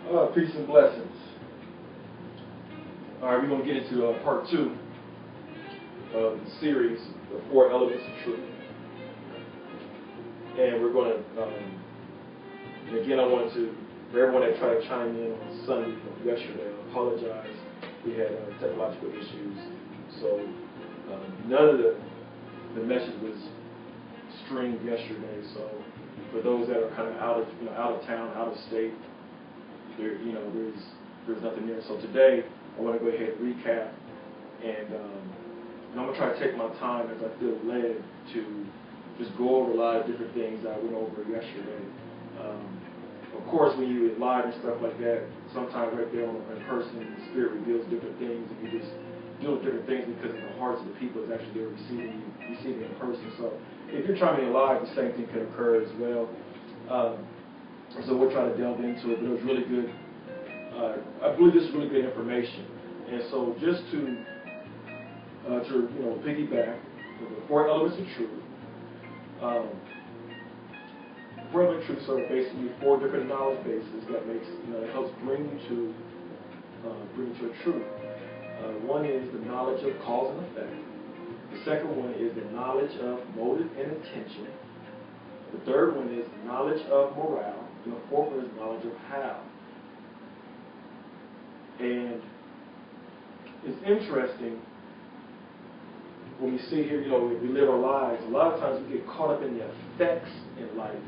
Peace and blessings. All right, we're going to get into part 2 of the series, The 4 Elements of Truth. And we're going to, and again, I want to, for everyone that tried to chime in on Sunday from yesterday, I apologize. We had technological issues. So none of the message was streamed yesterday. So for those that are kind of out of town, out of state, there's nothing there. So today I want to go ahead and recap, and I'm going to try to take my time as I feel led to just go over a lot of different things I went over yesterday. Of course, when you live and stuff like that, sometimes right there in person, the Spirit reveals different things, and you just deal with different things because in the hearts of the people is actually there receiving in person. So if you're trying to be live, the same thing can occur as well. So we'll try to delve into it, but it was really good. I believe this is really good information. And so just to piggyback, the 4 elements of truth. 4 elements of truth are basically 4 different knowledge bases that that helps bring you to a truth. One is the knowledge of cause and effect. The second one is the knowledge of motive and intention. The third one is knowledge of morale. And the fourth one is knowledge of how. And it's interesting when we see here, we live our lives, a lot of times we get caught up in the effects in life.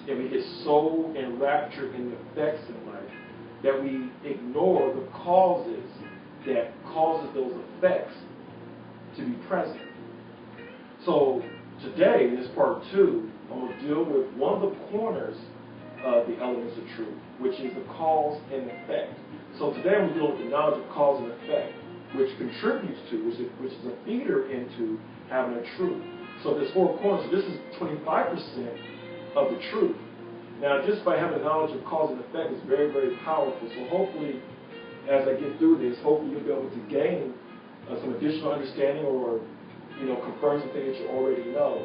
And we get so enraptured in the effects in life that we ignore the causes that causes those effects to be present. So today, in this part 2, I'm going to deal with one of the corners of the elements of truth, which is the cause and effect. So today I'm going to deal with the knowledge of cause and effect, which contributes to, which is a feeder into having a truth. So there's 4 corners. So this is 25% of the truth. Now, just by having knowledge of cause and effect is very, very powerful. So hopefully, as I get through this, hopefully you'll be able to gain some additional understanding or, confirm something that you already know.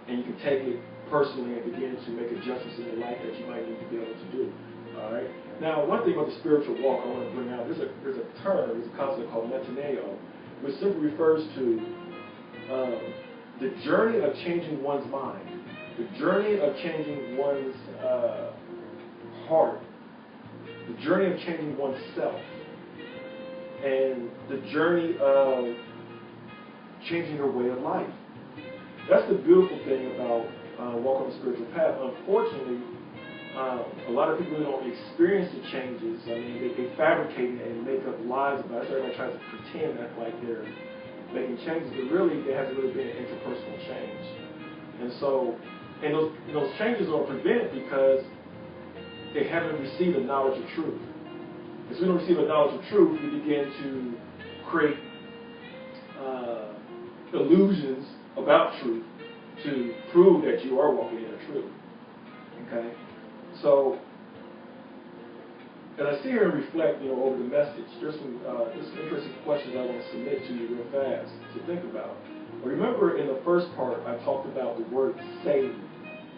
And you can take it personally and begin to make adjustments in your life that you might need to be able to do. All right. Now, one thing about the spiritual walk I want to bring out, there's a term, there's a concept called metaneo, which simply refers to the journey of changing one's mind, the journey of changing one's heart, the journey of changing oneself, and the journey of changing your way of life. That's the beautiful thing about walking on the spiritual path. Unfortunately, a lot of people don't experience the changes. I mean, they fabricate and make up lies about it. So everybody tries to pretend that like they're making changes, but really there hasn't really been an interpersonal change. And so, those changes are prevented because they haven't received the knowledge of truth. As we don't receive the knowledge of truth, we begin to create illusions about truth to prove that you are walking in the truth. Okay? So, as I sit here and reflect, over the message, there's some interesting questions I want to submit to you real fast to think about. Remember, in the first part, I talked about the word save,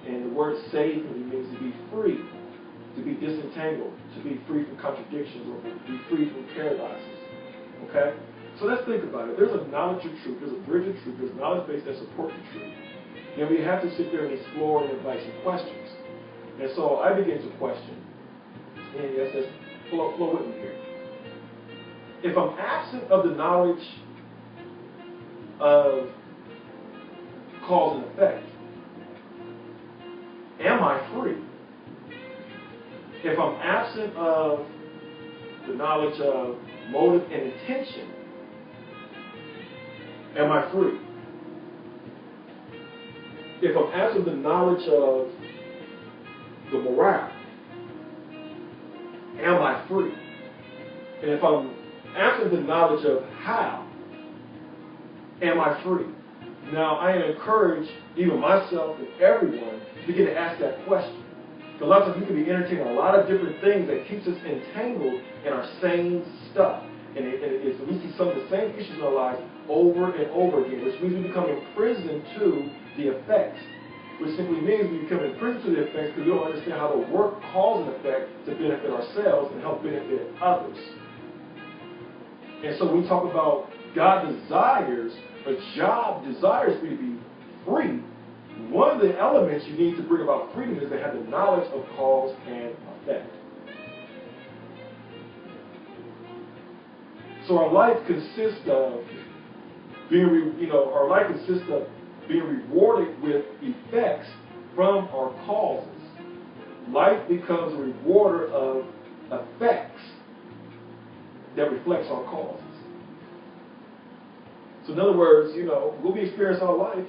and the word save means to be free, to be disentangled, to be free from contradictions, or to be free from paradoxes. Okay? So let's think about it. There's a knowledge of truth, there's a bridge of truth, there's knowledge base that supports the truth. Then we have to sit there and explore and invite some questions. And so I begin to question. And yes, just flow with me here. If I'm absent of the knowledge of cause and effect, am I free? If I'm absent of the knowledge of motive and intention, am I free? If I'm absent of the knowledge of the morale, am I free? And if I'm absent of the knowledge of how, am I free? Now, I encourage even myself and everyone to begin to ask that question. Because a lot of times we can be entertaining a lot of different things that keeps us entangled in our same stuff. And we see some of the same issues in our lives over and over again, which means we become imprisoned to the effects. which simply means we become imprisoned to the effects because we don't understand how to work cause and effect to benefit ourselves and help benefit others. And so when we talk about God desires, a job desires for you to be free, one of the elements you need to bring about freedom is to have the knowledge of cause and effect. So our life consists of being rewarded with effects from our causes. Life becomes a rewarder of effects that reflects our causes. So in other words, what we experience in our life,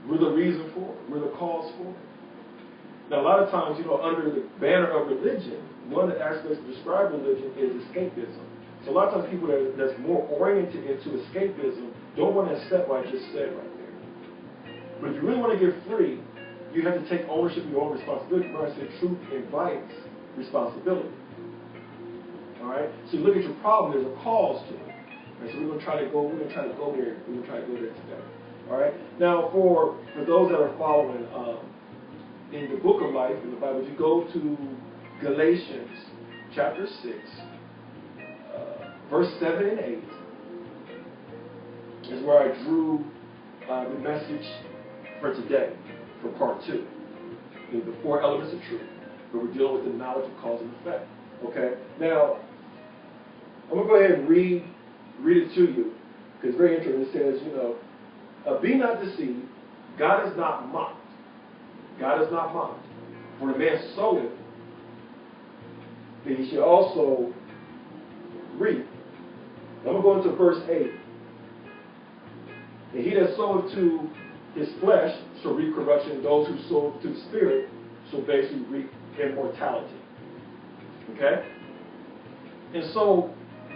we're the reason for it. We're the cause for it. Now, a lot of times, under the banner of religion, one of the aspects to describe religion is escapism. So a lot of times people that's more oriented into escapism don't want to accept what I just said right there. But if you really want to get free, you have to take ownership of your own responsibility. Remember I said truth invites responsibility. All right? So you look at your problem, there's a cause to it. Right? So we're going to try to go there. We're going to try to go there today. All right? Now, for those that are following in the book of life, in the Bible, if you go to Galatians chapter 6, verse 7 and 8, is where I drew the message for today, for part 2. The 4 elements of truth, where we're dealing with the knowledge of cause and effect. Okay? Now, I'm going to go ahead and read it to you, because it's very interesting. It says, be not deceived, God is not mocked. God is not mocked. For the man soweth, that he should also reap. I'm going to go into verse 8. And he that soweth to his flesh shall reap corruption. Those who sow to the Spirit shall basically reap immortality. Okay? And so,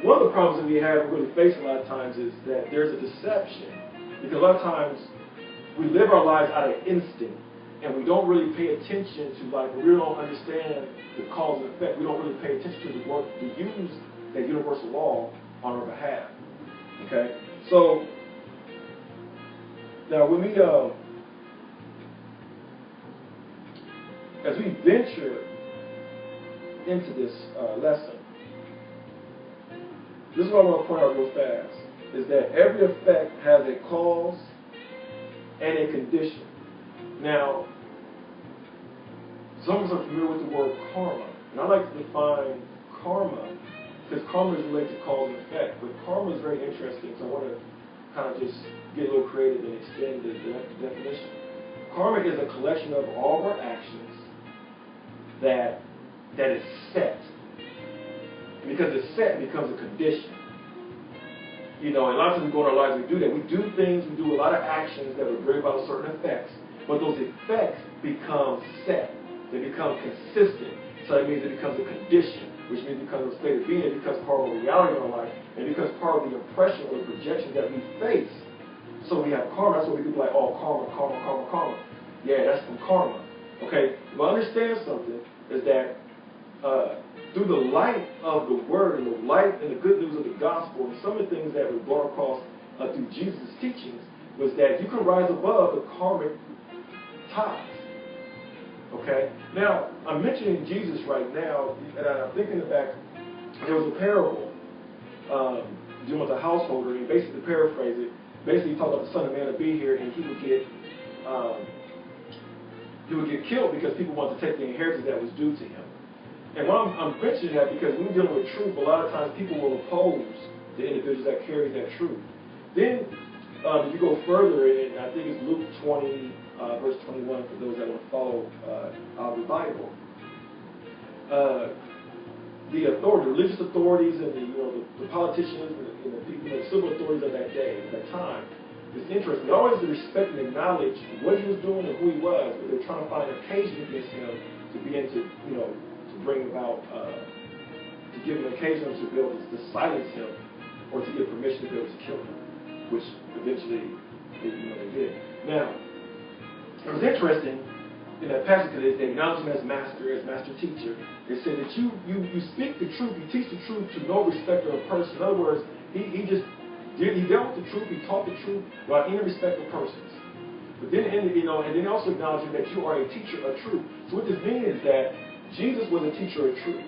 one of the problems that we have, we really face a lot of times, is that there's a deception. Because a lot of times, we live our lives out of instinct. And we don't really pay attention to, we really don't understand the cause and effect. We don't really pay attention to the work, to use that universal law on our behalf. Okay? So, now when we, as we venture into this lesson, this is what I want to point out real fast, is that every effect has a cause and a condition. Now, some of us are familiar with the word karma, and I like to define karma because karma is related to cause and effect, but karma is very interesting, so I want to kind of just get a little creative and extend the definition. Karma is a collection of all of our actions that is set. And because it's set, it becomes a condition. And a lot of times we go in our lives, we do that. We do things, we do a lot of actions that will bring about certain effects. But those effects become set. They become consistent. So that means it becomes a condition, which means it becomes a state of being. It becomes part of a reality in our life. And it becomes part of the impression or the projection that we face. So we have karma. That's what we do, karma. Yeah, that's from karma. Okay? But understand something, is that through the light of the Word and the light and the good news of the gospel, and some of the things that were brought across through Jesus' teachings, was that you can rise above the karmic ties. Okay? Now, I'm mentioning Jesus right now, and I'm thinking back, there was a parable dealing with a householder, and basically, to paraphrase it, basically he talked about the Son of Man to be here, and he would get killed because people wanted to take the inheritance that was due to him. And why I'm mentioning that, because when we're dealing with truth, a lot of times people will oppose the individuals that carry that truth. Then, if you go further, and I think it's Luke 20, verse 21, for those that want to follow the Bible. The religious authorities, and the politicians, and the people, the civil authorities of that day, at that time, it's interesting. They always respect and acknowledge what he was doing and who he was, but they're trying to find an occasion against him to begin to, to bring about, to give him an occasion to be able to silence him, or to get permission to be able to kill him, which eventually they did. Now, it was interesting in that passage because they acknowledged him as master teacher. They said that you speak the truth, you teach the truth to no respect of a person. In other words, he dealt with the truth, he taught the truth without any respect of persons. But then, and then also acknowledging that you are a teacher of truth. So what this means is that Jesus was a teacher of truth.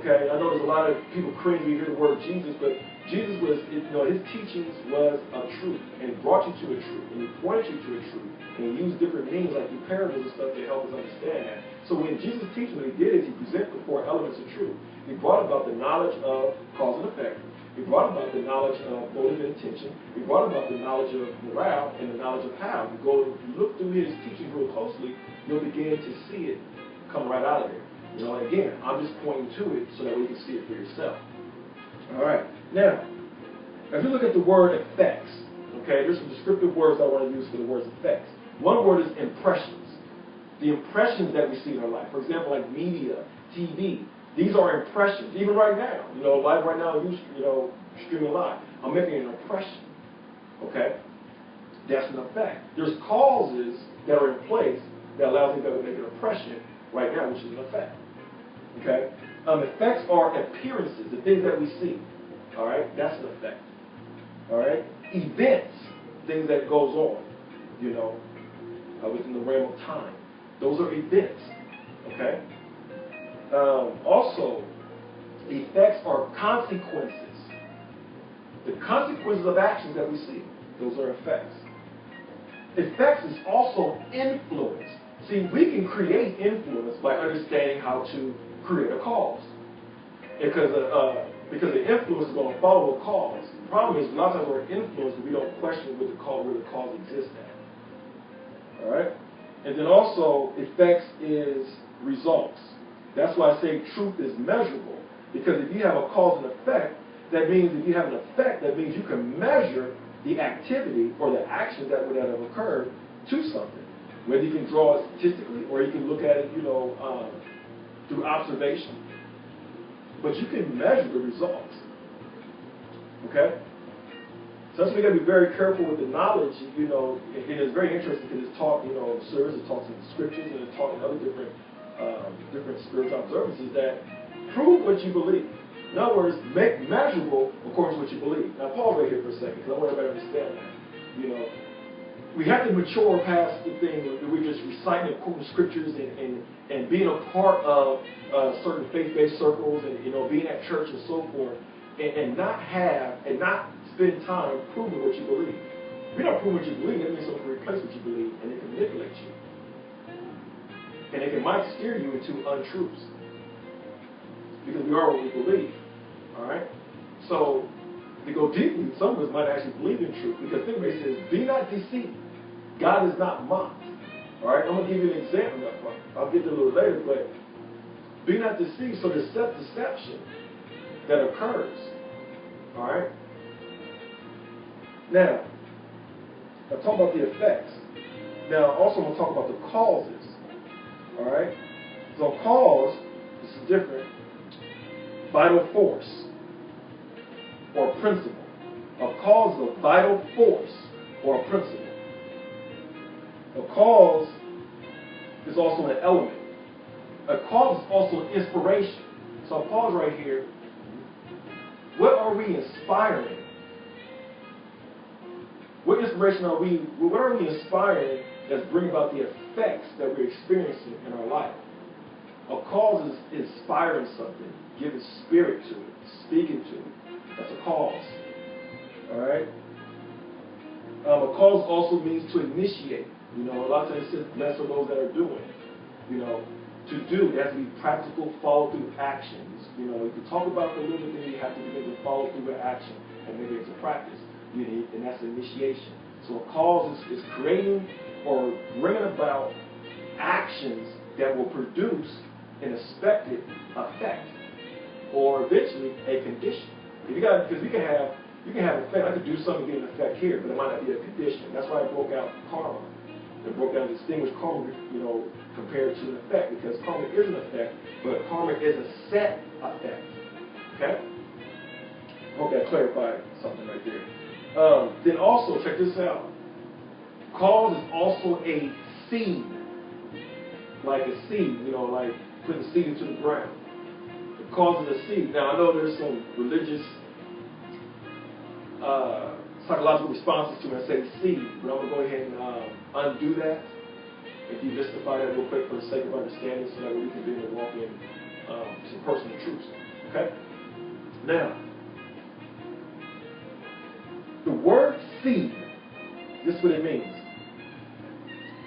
Okay, I know there's a lot of people cringe when you hear the word Jesus, but Jesus was, his teachings was of truth, and he brought you to a truth, and he pointed you to a truth, and he used different means like through parables and stuff to help us understand that. So when Jesus teaches, what he did is he presented the four elements of truth. He brought about the knowledge of cause and effect. He brought about the knowledge of motive and intention. He brought about the knowledge of morale and the knowledge of how. If you look through his teaching real closely, you'll begin to see it come right out of there. Again, I'm just pointing to it so that way you can see it for yourself. All right. Now, if you look at the word effects, okay, there's some descriptive words I want to use for the words effects. One word is impressions. The impressions that we see in our life. For example, like media, TV. These are impressions. Even right now, live right now, streaming live. I'm making an impression. Okay? That's an effect. There's causes that are in place that allows me to make an impression right now, which is an effect. Okay? Effects are appearances, the things that we see. All right? That's an effect. All right? Events, things that goes on, within the realm of time. Those are events. Okay? Also, effects are consequences. The consequences of actions that we see. Those are effects. Effects is also influence. See, we can create influence by understanding how to create a cause. Because the influence is going to follow a cause. The problem is, a lot of times we're influenced and we don't question where the cause exists at. All right? And then also, effects is results. That's why I say truth is measurable. Because if you have a cause and effect, that means if you have an effect, that means you can measure the activity or the action that would have occurred to something. Whether you can draw it statistically or you can look at it, through observation. But you can measure the results. Okay? So that's why we got to be very careful with the knowledge, and it's very interesting because it's taught, in the service, it talks in the scriptures, and it's taught in other different spiritual observances that prove what you believe. In other words, make measurable according to what you believe. Now, pause right here for a second because I want everybody to understand that. We have to mature past the thing where we're just reciting and quoting scriptures and being a part of certain faith-based circles and being at church and so forth, and not spend time proving what you believe. If you don't prove what you believe, that means someone can replace what you believe, and they can manipulate you, and they might steer you into untruths because we are what we believe. All right, so. To go deeply, some of us might actually believe in truth because think about it, says, be not deceived. God is not mocked. All right, I'm going to give you an example. I'll get to it a little later, but be not deceived. So there's self-deception that occurs. All right. Now, I'll talk about the effects. Now, also I'm going to talk about the causes. All right. So cause, this is different. Vital force. Or principle. A cause is a vital force or a principle. A cause is also an element. A cause is also an inspiration. So I'll pause right here. What are we inspiring? What inspiration what are we inspiring that's bringing about the effects that we're experiencing in our life? A cause is inspiring something, giving spirit to it, speaking to it. That's a cause. All right? A cause also means to initiate. A lot of times it says, blessed are those that are doing. To do, there has to be practical follow-through actions. You can talk about it a little bit, then you have to begin to follow through with action and make it into practice. And that's an initiation. So a cause is creating or bringing about actions that will produce an expected effect or eventually a condition. Because you can have effect. I could do something and get an effect here, but it might not be a condition. That's why I broke out karma. I broke down distinguished karma, compared to an effect, because karma is an effect, but karma is a set effect. Okay? I hope that clarified something right there. Then also, check this out. Cause is also a seed. Like a seed, like putting seed into the ground. Causes a seed. Now I know there's some religious psychological responses to it and say seed, but I'm going to go ahead and undo that and demystify that real quick for the sake of understanding so that we can be able to walk in some personal truths. Okay? Now, the word seed, this is what it means.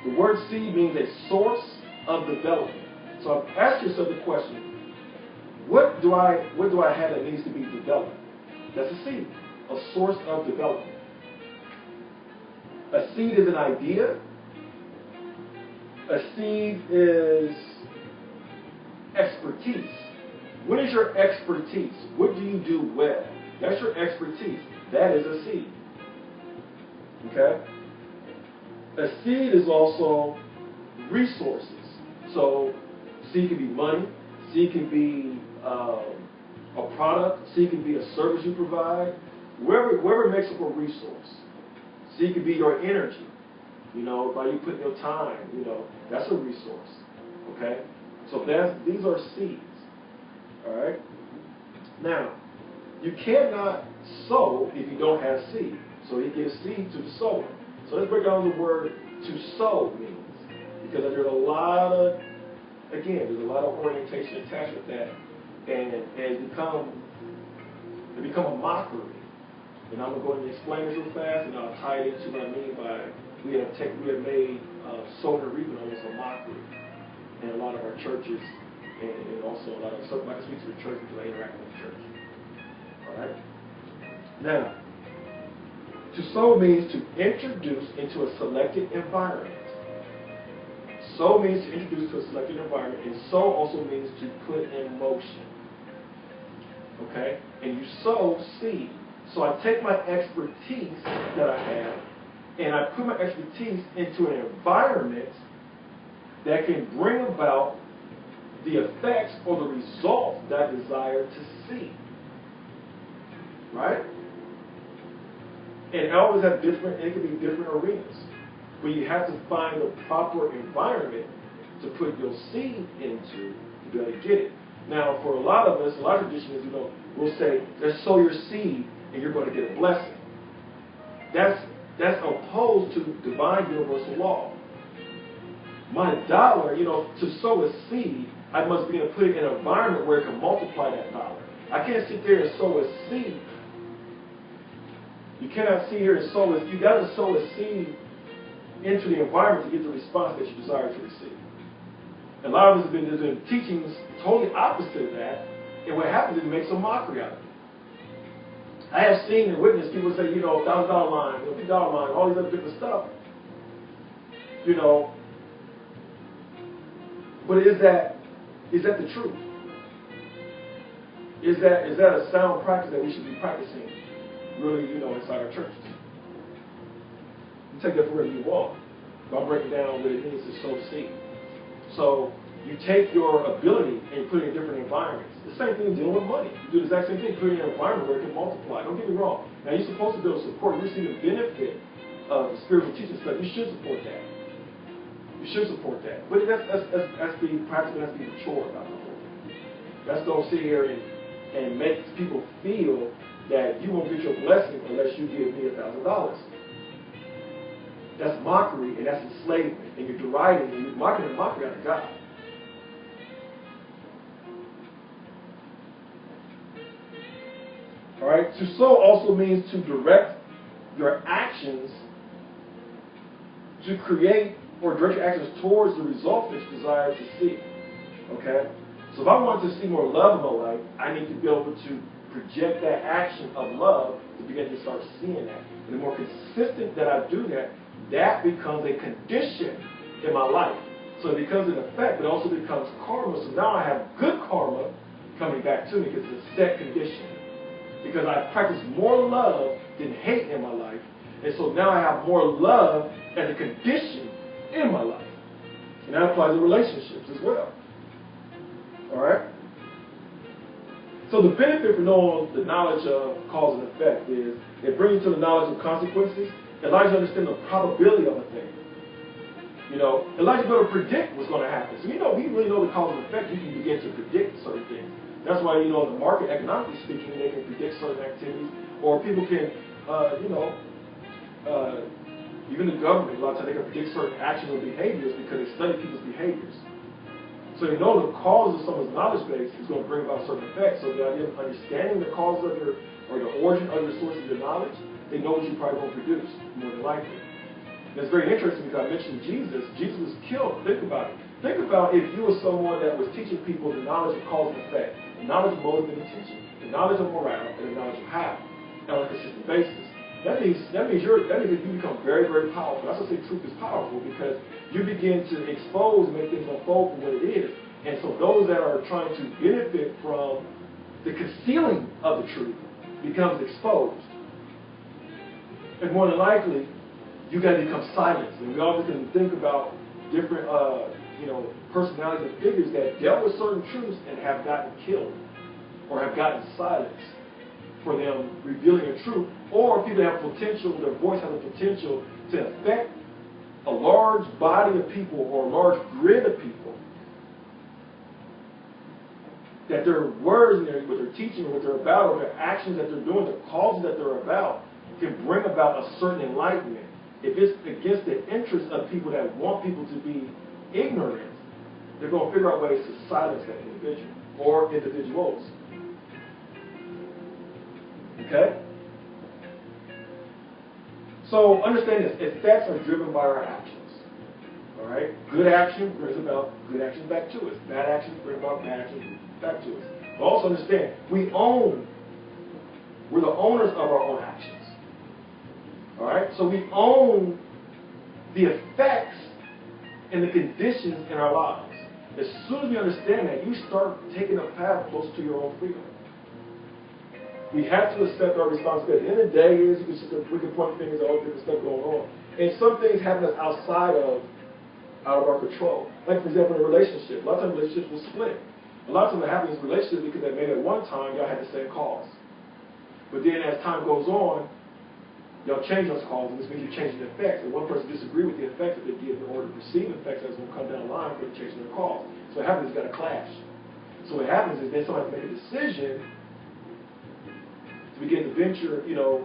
The word seed means a source of development. So ask yourself the question, what do I have that needs to be developed? That's a seed, a source of development. A seed is an idea. A seed is expertise. What is your expertise? What do you do well? That's your expertise. That is a seed. Okay? A seed is also resources. So, seed can be money. Seed can be a product. Seed can be a service you provide. Wherever makes up a resource. Seed can be your energy. You know, by you putting your time, you know, that's a resource. Okay? So these are seeds. All right? Now, you cannot sow if you don't have seed. So he gives seed to the sower. So let's break down the word to sow means. Because there's a lot of orientation attached with that. And it become a mockery. And I'm going to go and explain this real fast, and I'll tie it into what I mean by we have made sowing and reaping almost a mockery in a lot of our churches, and also a lot of stuff. I can speak to the church because I interact with the church. All right. Now, to sow means to introduce into a selected environment. Sow means to introduce to a selected environment, and sow also means to put in motion. Okay? And you sow seed. So I take my expertise that I have, and I put my expertise into an environment that can bring about the effects or the result that I desire to see. Right? And it always have it can be different arenas. But you have to find the proper environment to put your seed into to be able to get it. Now, for a lot of us, a lot of traditions, you know, we'll say, let's sow your seed and you're going to get a blessing. That's opposed to divine universal law. My dollar, you know, to sow a seed, I must be able to put it in an environment where it can multiply that dollar. I can't sit there and sow a seed. You cannot sit here and sow a seed. You got to sow a seed into the environment to get the response that you desire to receive. A lot of us have been doing teachings totally opposite of that, and what happens is it makes a mockery out of it. I have seen and witnessed people say, you know, $1,000 line, $50 line, all these other different stuff. You know, but is that the truth? Is that a sound practice that we should be practicing, really, you know, inside our churches? You take that for wherever you want. By breaking down what it means to sow seed. So you take your ability and put it in different environments. The same thing dealing with money. You do the exact same thing, put it in an environment where it can multiply. Don't get me wrong. Now you're supposed to be able to support, you see the benefit of the spiritual teaching stuff. You should support that. You should support that. But that's being practical, that's being mature about the whole thing. That's don't sit here and make people feel that you won't get your blessing unless you give me $1,000. That's mockery and that's enslavement. And you're deriding and you're mocking and mockery out of God. Alright? To sow also means to direct your actions to create or direct your actions towards the result that you desire to see. Okay? So if I want to see more love in my life, I need to be able to project that action of love to begin to start seeing that. And the more consistent that I do that, that becomes a condition in my life. So it becomes an effect, but it also becomes karma. So now I have good karma coming back to me because it's a set condition. Because I practice more love than hate in my life. And so now I have more love as a condition in my life. And that applies to relationships as well. Alright? So the benefit for knowing the knowledge of cause and effect is it brings you to the knowledge of consequences. It allows you to understand the probability of a thing. You know, it allows you to be able to predict what's going to happen. So you know, if you really know the cause and effect, you can begin to predict certain things. That's why, you know, the market, economically speaking, they can predict certain activities, or people can even the government, a lot of times they can predict certain actions or behaviors because they study people's behaviors. So they know the cause of someone's knowledge base is going to bring about certain effects. So the idea of understanding the cause of your, or the origin of your source of your knowledge, they know what you probably won't produce, more than likely. And it's very interesting because I mentioned Jesus. Jesus was killed. Think about it. Think about if you were someone that was teaching people the knowledge of cause and effect, the knowledge of motive and intention, the knowledge of morale, and the knowledge of how, on a consistent basis. That means that you become very, very powerful. That's why I say truth is powerful, because you begin to expose and make things unfold from what it is. And so those that are trying to benefit from the concealing of the truth becomes exposed. And more than likely, you got to become silenced. And we always can think about different personalities and figures that dealt with certain truths and have gotten killed or have gotten silenced for them revealing the truth, or people that have potential, their voice has the potential to affect a large body of people or a large grid of people, that their words and what they're teaching or what they're about or their actions that they're doing, the causes that they're about, can bring about a certain enlightenment. If it's against the interests of people that want people to be ignorant, they're going to figure out ways to silence that individual or individuals. Okay? So understand this. Effects are driven by our actions. All right? Good action brings about good action back to us. Bad action brings about bad action back to us. But also understand, we're the owners of our own actions. All right? So we own the effects and the conditions in our lives. As soon as we understand that, you start taking a path close to your own freedom. We have to accept our responsibility. At the end of the day, we can point fingers at all different stuff going on. And some things happen that's outside of our control. Like, for example, in a relationship. A lot of times relationships will split. A lot of times it happens in relationships because maybe at one time y'all had the same cause. But then as time goes on, y'all change those causes, which means you're changing the effects. And one person disagrees with the effects that they give in order to perceive effects that's going to come down the line for changing their cause. So what happens is you've got a clash. So what happens is then somebody has to make a decision to begin to venture, to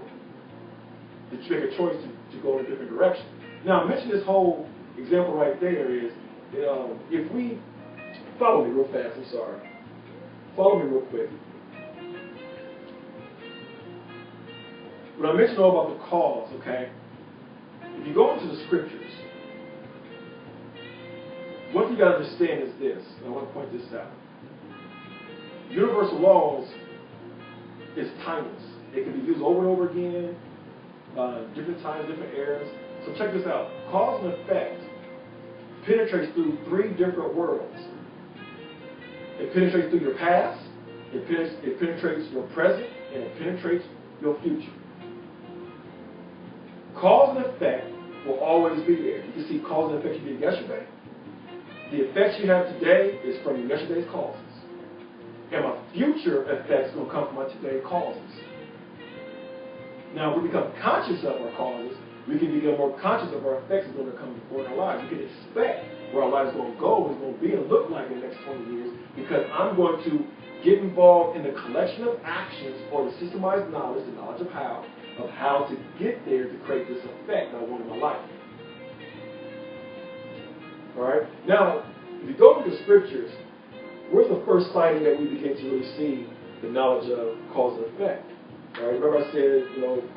make a choice to go in a different direction. Now, I mentioned this whole example right there is, if we, follow me real fast, I'm sorry. Follow me real quick. When I mentioned all about the cause, okay, if you go into the scriptures, what you got to understand is this, and I want to point this out. Universal laws is timeless. It can be used over and over again, different times, different eras. So check this out. Cause and effect penetrates through three different worlds. It penetrates through your past, it penetrates your present, and it penetrates your future. Cause and effect will always be there. You can see cause and effect you did yesterday. The effects you have today is from yesterday's causes. And my future effects will come from my today's causes. Now, if we become conscious of our causes, we can become more conscious of our effects that are going to come before in our lives. We can expect where our lives are going to go, what it's going to be and look like in the next 20 years, because I'm going to get involved in the collection of actions or the systemized knowledge, the knowledge of how to get there to create this effect that I want in my life. All right? Now, if you go to the scriptures, where's the first sign that we begin to really see the knowledge of cause and effect? All right? Remember I said,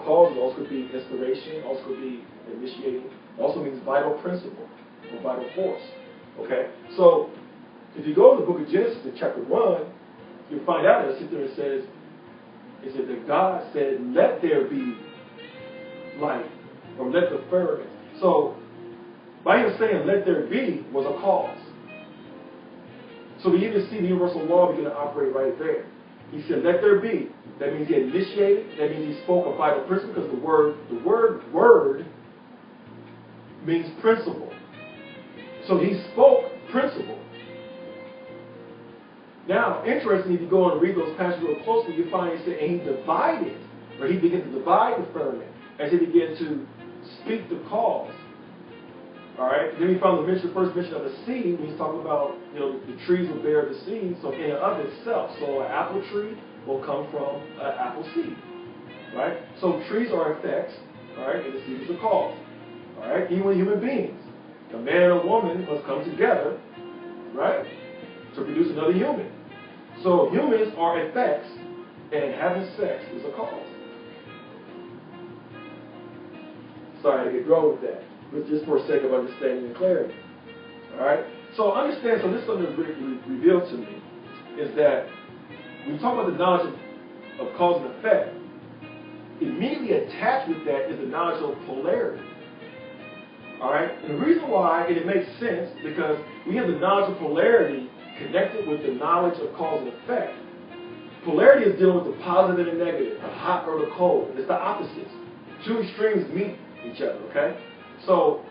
cause also could be inspiration, also could be initiating, also means vital principle or vital force. Okay? So, if you go to the book of Genesis in chapter 1, you'll find out that it sits there and says, that God said, let there be light, or let the firmament. So, by him saying, let there be, was a cause. So we even see the universal law begin to operate right there. He said, let there be. That means he initiated. That means he spoke a vital principle, because the word means principle. So he spoke principle. Now, interestingly, if you go and read those passages real closely, you find he said, and he divided, or he began to divide the firmament as he began to speak the cause. All right. Then we found the first mention of the seed when he's talking about, the trees will bear the seed. So in and of itself, so an apple tree will come from an apple seed. right? So trees are effects, all right, and the seeds are cause, all right? Even with human beings, a man and a woman must come together, right, to produce another human. So humans are effects, and having sex is a cause. Sorry, I get drawn with that, but just for sake of understanding and clarity. All right? So understand, so this is something that's revealed to me, is that when you talk about the knowledge of cause and effect, immediately attached with that is the knowledge of polarity. All right? And the reason why, and it makes sense, because we have the knowledge of polarity connected with the knowledge of cause and effect. Polarity is dealing with the positive and the negative, the hot or the cold. It's the opposites. Two extremes meet each other, okay? So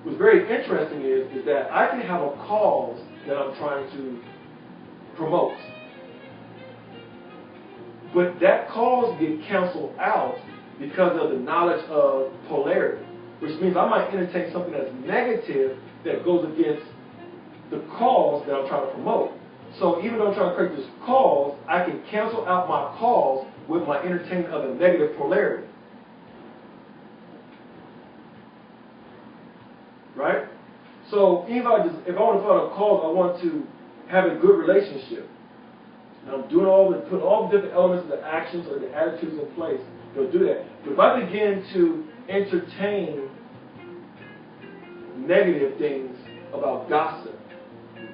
what's very interesting is that I can have a cause that I'm trying to promote. But that cause gets canceled out because of the knowledge of polarity, which means I might entertain something that's negative that goes against the cause that I'm trying to promote. So even though I'm trying to create this cause, I can cancel out my cause with my entertainment of the negative polarity. Right? So if I want to find a cause, I want to have a good relationship. And I'm doing putting all the different elements of the actions or the attitudes in place. They'll do that. But if I begin to entertain negative things about gossip,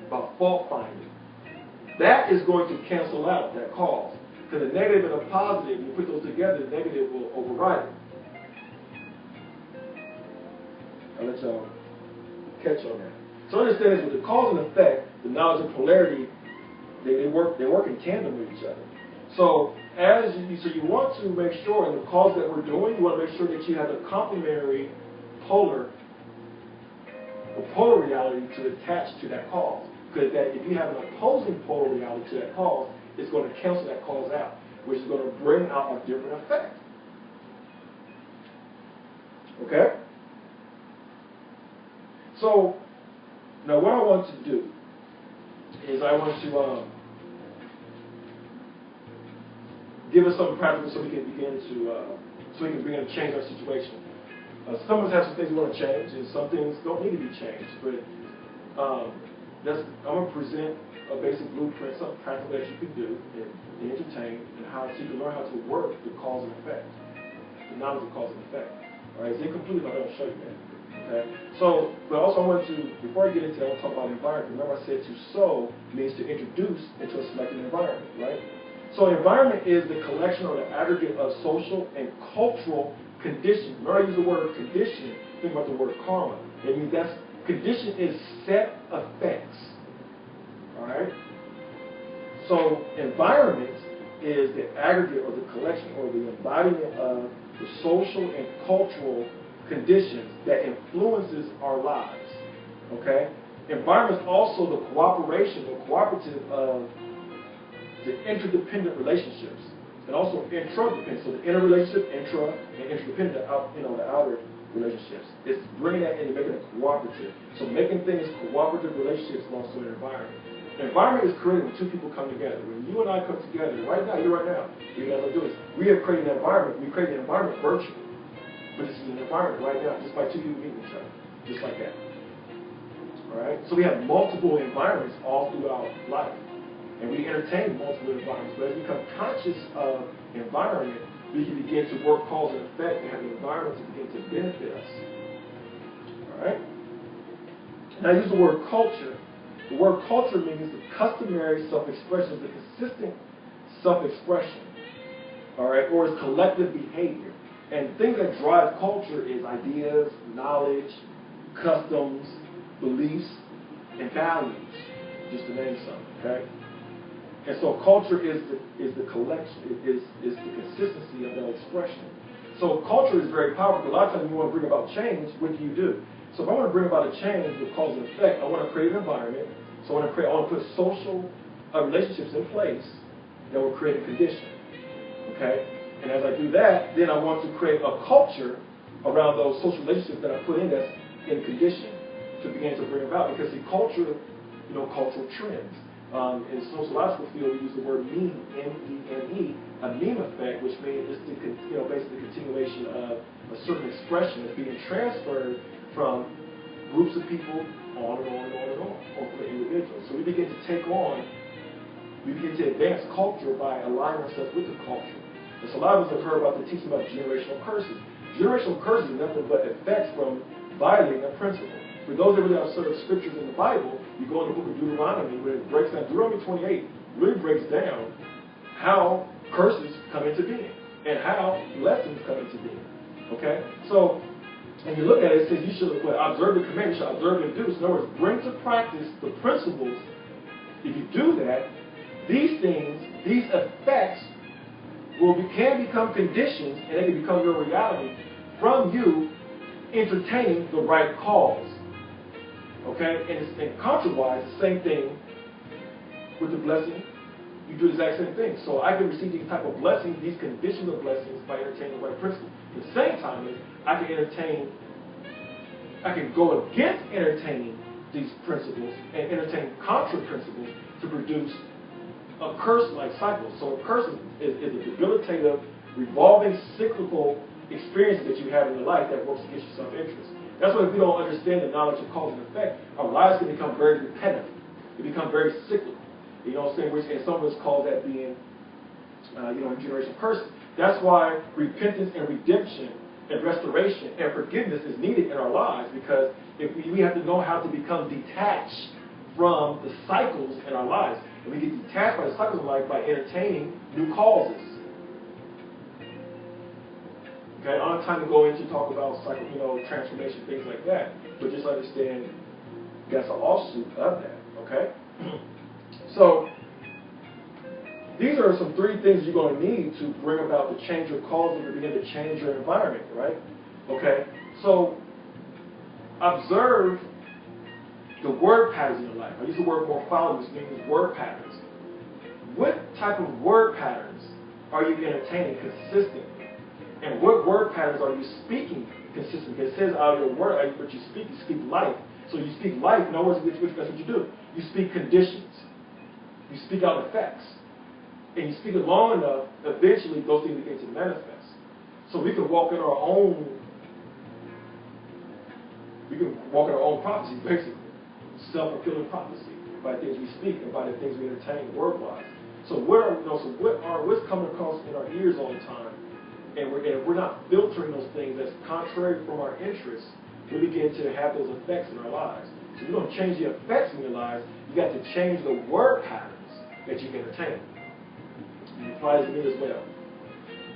about fault finding, that is going to cancel out that cause. Because the negative and the positive, you put those together, the negative will override it. I'll let y'all catch on that. So understand this, with the cause and effect, the knowledge of polarity, they work in tandem with each other. So you want to make sure in the cause that we're doing, you want to make sure that you have a complementary polar reality to attach to that cause. Because if you have an opposing polar reality to that cause, it's going to cancel that cause out, which is going to bring out a different effect. Okay? So, now what I want to do is I want to give us something practical so we can begin to change our situation. Some of us have some things we want to change, and some things don't need to be changed. But I'm going to present a basic blueprint, something practical that you can do and entertain, and so you can learn how to work the cause and effect, the knowledge of cause and effect. All right, it's incomplete if I don't show you that. Okay. So, but also I want to, before I get into that, I want to talk about environment. Remember I said to sow means to introduce into a selected environment, right? So environment is the collection or the aggregate of social and cultural conditions. Remember I use the word condition, think about the word karma. It means condition is set effects. Alright? So environment is the aggregate or the collection or the embodiment of the social and cultural conditions that influences our lives. Okay? Environment is also the cooperation or cooperative of the interdependent relationships, and also interdependent. So the inner relationship, intra, and interdependent, the outer relationships. It's bringing that in and making it cooperative. So making things cooperative relationships is also an environment. An environment is created when two people come together. When you and I come together, right now, even as I do this, we have created an environment. We created an environment virtually. But this is an environment right now, just by two people meeting each other. Just like that. Alright? So we have multiple environments all throughout life. And we entertain multiple environments. But as we become conscious of environment, we can begin to work cause and effect and have the environment to begin to benefit us. Alright? Now I use the word culture. The word culture means the customary self-expression, the consistent self-expression. Alright? Or is collective behavior. And things that drive culture is ideas, knowledge, customs, beliefs, and values. Just to name some. Okay? And so culture is the collection, is the consistency of that expression. So culture is very powerful. A lot of times when you want to bring about change, what do? So if I want to bring about a change with cause and effect, I want to create an environment. So I want to put social relationships in place that will create a condition. Okay? And as I do that, then I want to create a culture around those social relationships that I put in that's in condition to begin to bring about. Because the culture, cultural trends. In the sociological field, we use the word meme, M-E-M-E, a meme effect, which means it's the, basically the continuation of a certain expression that's being transferred from groups of people on and on and on and on, or for individuals. So we begin to advance culture by aligning ourselves with the culture. And so a lot of us have heard about the teaching about generational curses. Generational curses is nothing but effects from violating a principle. For those that really have certain scriptures in the Bible, you go in the book of Deuteronomy, where it breaks down, Deuteronomy 28 really breaks down how curses come into being and how blessings come into being. Okay? So, when you look at it, it says you should observe the commandments, you should observe and do. So in other words, bring to practice the principles. If you do that, these things, these effects, can become conditions, and they can become your reality from you entertaining the right cause. Okay? And contrariwise, the same thing with the blessing. You do the exact same thing. So I can receive these type of blessings, these conditions of blessings, by entertaining the right principle. At the same time, I can go against entertaining these principles and entertain contra principles to produce a curse-like cycle. So a curse is a debilitative, revolving, cyclical experience that you have in your life that works against your self-interest. That's why if we don't understand the knowledge of cause and effect, our lives can become very repetitive. They become very cyclical. You know what I'm saying? And some of us call that being, generational curses. That's why repentance and redemption and restoration and forgiveness is needed in our lives, because if we have to know how to become detached from the cycles in our lives. And we get detached by the cycles of life by entertaining new causes. Okay, I don't have time to go into talk about cycle, transformation, things like that. But just understand that's an offshoot of that. Okay? So these are some 3 things you're going to need to bring about the change of cause and to begin to change your environment, right? Okay? So observe the word patterns in your life. I use the word morphology, which means word patterns. What type of word patterns are you entertaining consistently? And what word patterns are you speaking consistently? Because it says out of your word, what you speak life. So you speak life, in other words, that's what you do. You speak conditions. You speak out effects. And you speak it long enough, eventually those things begin to manifest. So we can walk in our own prophecy, basically. Self-fulfilling prophecy by things we speak and by the things we entertain word-wise. So what's coming across in our ears all the time, and if we're not filtering those things that's contrary from our interests, we begin to have those effects in our lives. So you're going to change the effects in your lives, you got to change the word patterns that you entertain. It applies to me as well.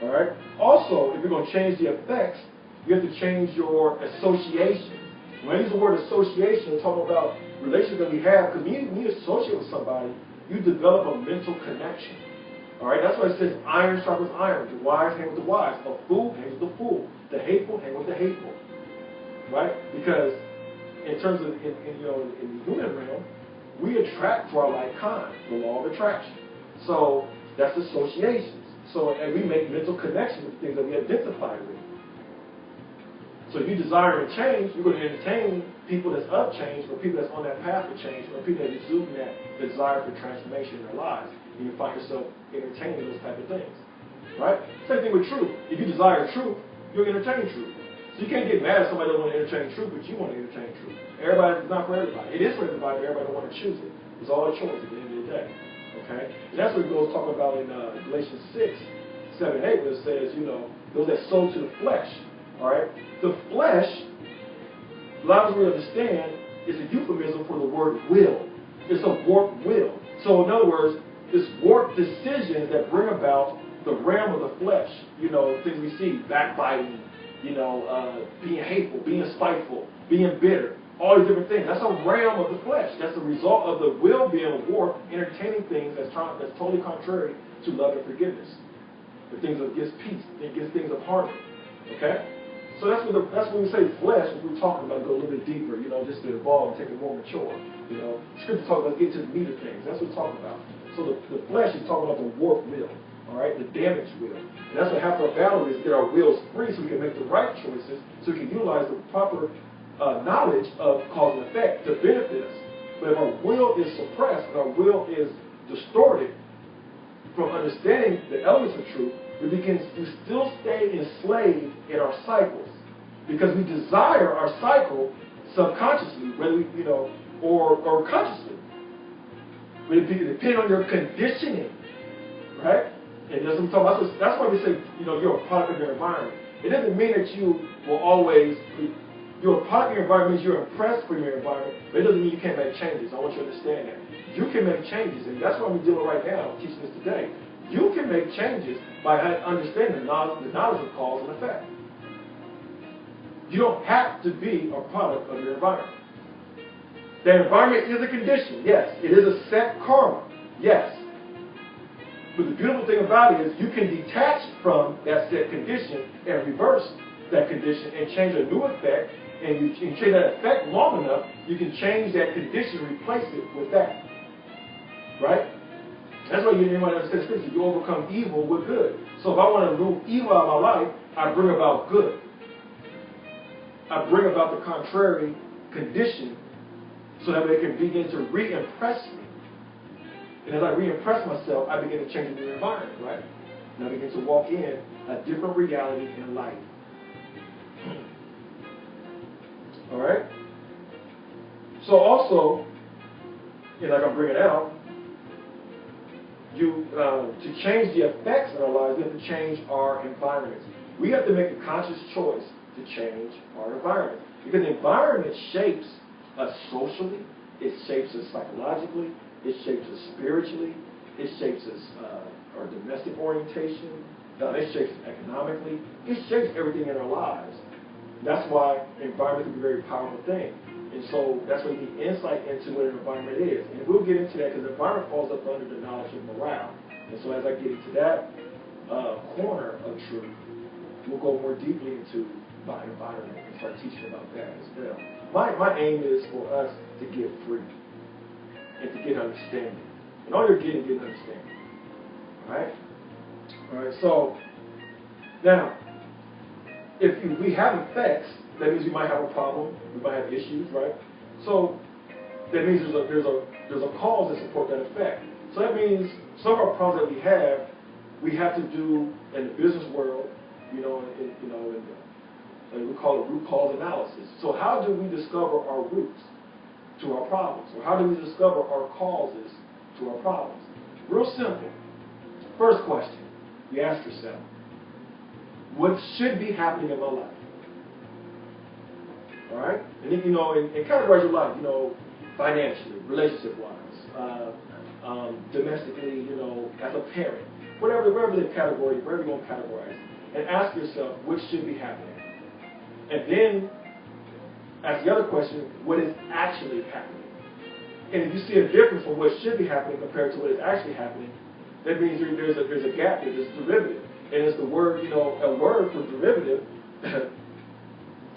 All right? Also, if you're going to change the effects, you have to change your association. When I use the word association, I'm talking about relations that we have, because when you associate with somebody, you develop a mental connection. All right? That's why it says iron sharpens iron. The wise hang with the wise. A fool hangs with the fool. The hateful hang with the hateful. Right? Because in terms of in the human realm, we attract to our like kind, the law of attraction. So that's associations. So and we make mental connections with things that we identify with. So if you desire to change, you're going to entertain people that's of change, or people that's on that path of change, or people that are exuding that desire for transformation in their lives. And you find yourself entertaining those type of things. Right? Same thing with truth. If you desire truth, you'll entertain truth. So you can't get mad at somebody that doesn't want to entertain truth, but you want to entertain truth. It's not for everybody. It is for everybody, but everybody don't want to choose it. It's all a choice at the end of the day. Okay? And that's what it goes talking about in Galatians 6, 7, 8, where it says, those that sow to the flesh. All right? The flesh, a lot of us really understand, is a euphemism for the word will. It's a warped will. So in other words, it's warped decisions that bring about the realm of the flesh. Things we see, backbiting, being hateful, being spiteful, being bitter, all these different things. That's a realm of the flesh. That's the result of the will being warped, entertaining things that's totally contrary to love and forgiveness. The things against peace, against things of harmony. Okay? So that's when we say flesh, what we're talking about, go a little bit deeper, just to evolve and take it more mature. Scripture talks about getting to the meat of things. That's what we're talking about. So the flesh is talking about the warped will. All right, the damaged will. And that's what half our battle is, get our wills free so we can make the right choices, so we can utilize the proper knowledge of cause and effect to benefit us. But if our will is suppressed and our will is distorted, from understanding the elements of truth, we begin to still stay enslaved in our cycles because we desire our cycle subconsciously, whether we, or consciously. But it depends on your conditioning, right? And that's what I'm talking about. That's why we say, you're a product of your environment. It doesn't mean that you will always. You're a product of your environment means you're impressed with your environment, but it doesn't mean you can't make changes. I want you to understand that. You can make changes, and that's what we're doing right now, teaching this today. You can make changes by understanding the knowledge of cause and effect. You don't have to be a product of your environment. The environment is a condition, yes. It is a set karma, yes. But the beautiful thing about it is you can detach from that set condition and reverse that condition and change a new effect. And you can change that effect long enough, you can change that condition, replace it with that. Right? That's why you didn't want to understand scripture. You overcome evil with good. So if I want to remove evil out of my life, I bring about good. I bring about the contrary condition so that it can begin to re-impress me. And as I re-impress myself, I begin to change the new environment, right? And I begin to walk in a different reality in life. All right? So also, like I'm bringing out, to change the effects in our lives, we have to change our environments. We have to make a conscious choice to change our environment. Because the environment shapes us socially, it shapes us psychologically, it shapes us spiritually, it shapes us our domestic orientation, it shapes us economically, it shapes everything in our lives. That's why environment can be a very powerful thing. And so that's why you need insight into what an environment is. And we'll get into that because the environment falls up under the knowledge of morale. And so as I get into that corner of truth, we'll go more deeply into my environment and start teaching about that as well. My aim is for us to get free and to get understanding. And all you're getting is understanding. All right? All right, so now, if we have effects, that means we might have a problem, we might have issues, right? So that means there's a cause to support that effect. So that means some of our problems that we have to do in the business world, and we call it root cause analysis. So how do we discover our roots to our problems? Or how do we discover our causes to our problems? Real simple. First question you ask yourself, what should be happening in my life? All right? And then, and categorize your life, financially, relationship-wise, domestically, as a parent, whatever the category, wherever you want to categorize, and ask yourself what should be happening. And then ask the other question, what is actually happening? And if you see a difference from what should be happening compared to what is actually happening, that means there's a gap there, there's a derivative. And it's the word, a word for derivative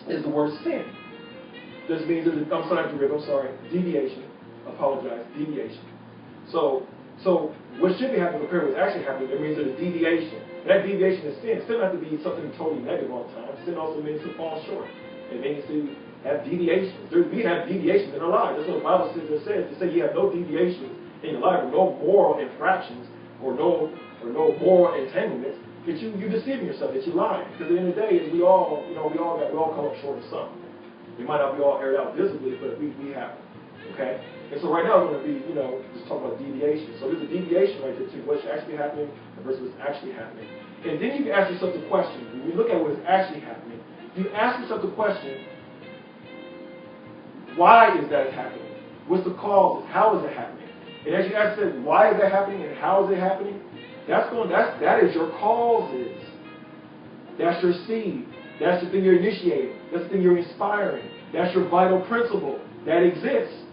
is the word sin. This means deviation. Deviation. So what should be happening compared to what's actually happening, it means there's a deviation. And that deviation is sin. Sin doesn't have to be something totally negative all the time. Sin also means to fall short. It means to have deviations. We have deviations in our lives. That's what the Bible says. To say you have no deviations in your life, or no moral infractions, or no moral entanglements, that you're deceiving yourself, that you're lying. Because at the end of the day, we all come up short of something. We might not be all aired out visibly, but we have it. Okay? And so right now we're going to be, just talk about deviation. So there's a deviation right there between what's actually happening versus what's actually happening. And then you can ask yourself the question, when you look at what is actually happening, you ask yourself the question, why is that happening? What's the cause? How is it happening? And as you ask yourself, why is that happening and how is it happening? That is your causes. That's your seed. That's the thing you're initiating. That's the thing you're inspiring. That's your vital principle that exists.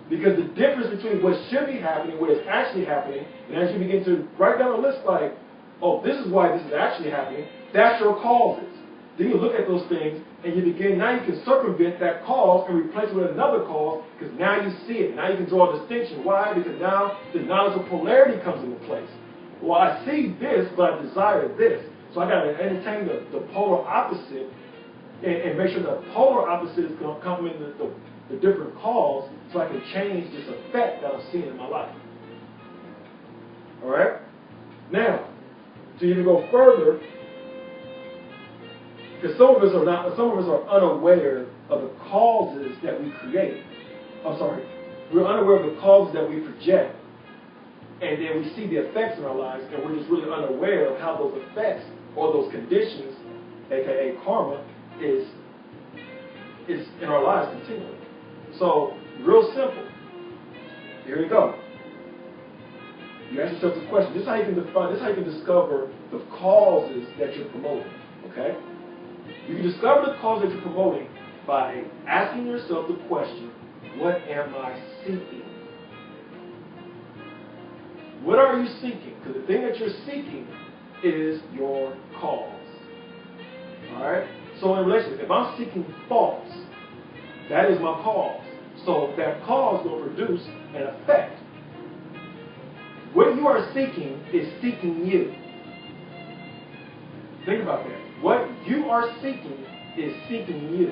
Because the difference between what should be happening and what is actually happening, and as you begin to write down a list like, oh, this is why this is actually happening, that's your causes. Then you look at those things and now you can circumvent that cause and replace it with another cause because now you see it. Now you can draw a distinction. Why? Because now the knowledge of polarity comes into place. Well, I see this, but I desire this. So I got to entertain the polar opposite and make sure the polar opposite is going to complement the different cause so I can change this effect that I'm seeing in my life. All right? Now, to even go further, because some of us are unaware of the causes that we create. We're unaware of the causes that we project, and then we see the effects in our lives, and we're just really unaware of how those effects or those conditions, aka karma, is in our lives continually. So, real simple. Here we go. You ask yourself the question. This is how you can define. This is how you can discover the causes that you're promoting. Okay. You can discover the cause that you're promoting by asking yourself the question, what am I seeking? What are you seeking? Because the thing that you're seeking is your cause. Alright? So in relationship, if I'm seeking thoughts, that is my cause. So that cause will produce an effect. What you are seeking is seeking you. Think about that. What you are seeking is seeking you.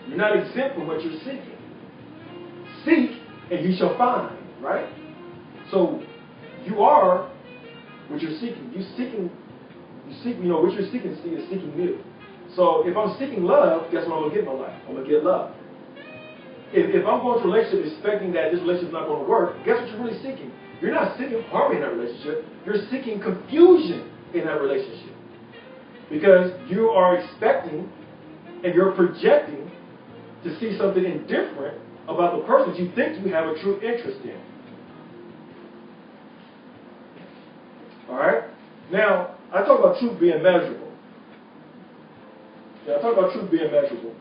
You're not exempt from what you're seeking. Seek and you shall find, right? So you are what you're seeking. What you're seeking is seeking you. So if I'm seeking love, guess what I'm going to get in my life? I'm going to get love. If I'm going to a relationship expecting that this relationship is not going to work, guess what you're really seeking? You're not seeking harmony in that relationship. You're seeking confusion in that relationship. Because you are expecting and you're projecting to see something indifferent about the person that you think you have a true interest in. Alright? Now, I talk about truth being measurable. I talk about truth being measurable.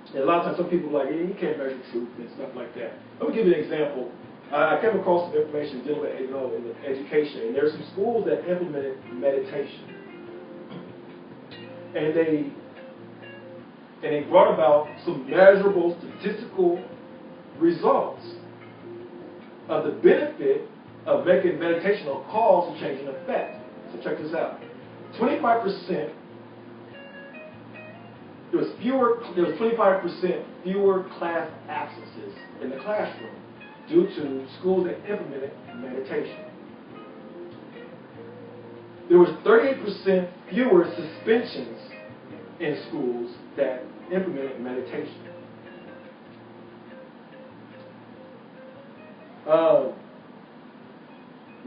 And a lot of times some people are like, yeah, you can't measure truth and stuff like that. Let me give you an example. I came across some information dealing with in education, and there's some schools that implemented meditation. And they brought about some measurable statistical results of the benefit of making meditation a cause of change and effect. So check this out. 25%, there was 25% fewer class absences in the classroom due to schools that implemented meditation. There was 38% fewer suspensions in schools that implemented meditation.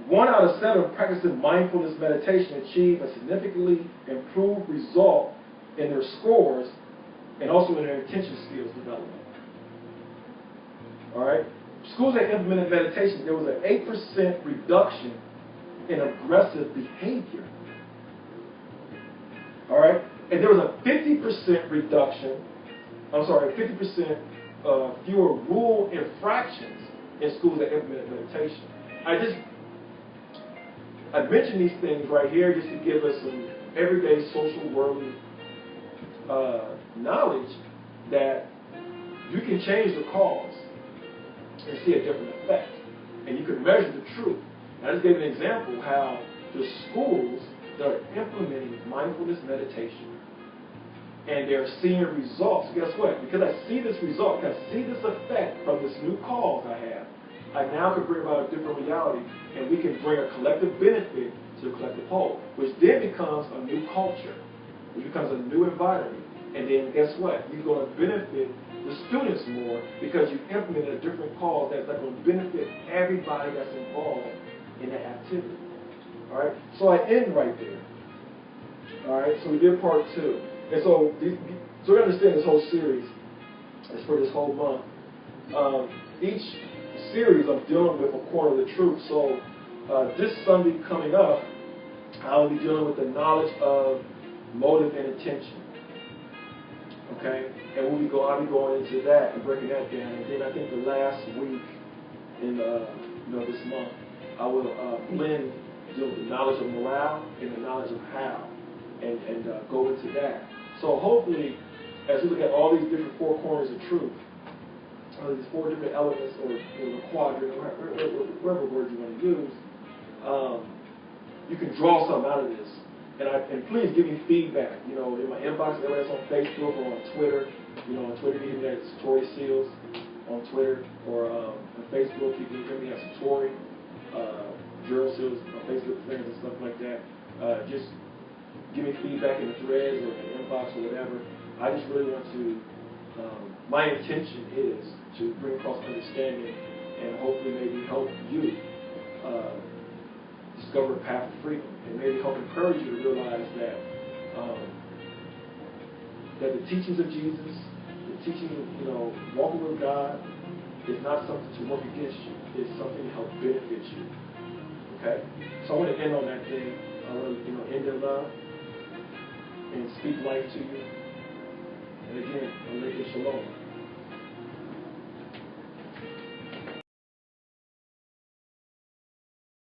1 out of 7 practicing mindfulness meditation achieved a significantly improved result in their scores and also in their attention skills development. All right? Schools that implemented meditation, there was an 8% reduction in aggressive behavior. All right? And there was a 50% reduction, 50% fewer rule infractions in schools that implemented meditation. I mention these things right here just to give us some everyday social worldly knowledge that you can change the cause and see a different effect. And you can measure the truth. I just gave an example how the schools that are implementing mindfulness meditation and they're seeing results. Guess what? Because I see this result, because I see this effect from this new cause I have, I now can bring about a different reality, and we can bring a collective benefit to the collective whole, which then becomes a new culture, which becomes a new environment. And then guess what? You're going to benefit the students more because you implemented a different cause that's going to benefit everybody that's involved in that activity. All right? So I end right there. All right? So we did part 2. And so we understand this whole series is for this whole month. Each series I'm dealing with a corner of the truth. So this Sunday coming up, I'll be dealing with the knowledge of motive and intention. Okay? And I'll be going into that and breaking that down. And then I think the last week in this month, I will blend the knowledge of morale and the knowledge of how and go into that. So hopefully, as we look at all these different 4 corners of truth, these 4 different elements, or the quadrant, or whatever word you want to use, you can draw something out of this. And please give me feedback. In my inbox, whether it's on Facebook or on Twitter. On Twitter you can get Satori Seals on Twitter, or on Facebook you can hear me at Satori Drill Seals Facebook friends and stuff like that. Just give me feedback in the threads or in the inbox or whatever. I just really want to, my intention is to bring across understanding and hopefully maybe help you discover a path of freedom, and maybe help encourage you to realize that that the teachings of Jesus, the teachings of walking with God, is not something to work against you. It's something to help benefit you. Okay? So I want to end on that thing. I want to end in love and speak life to you. And again, Alaikum Shalom.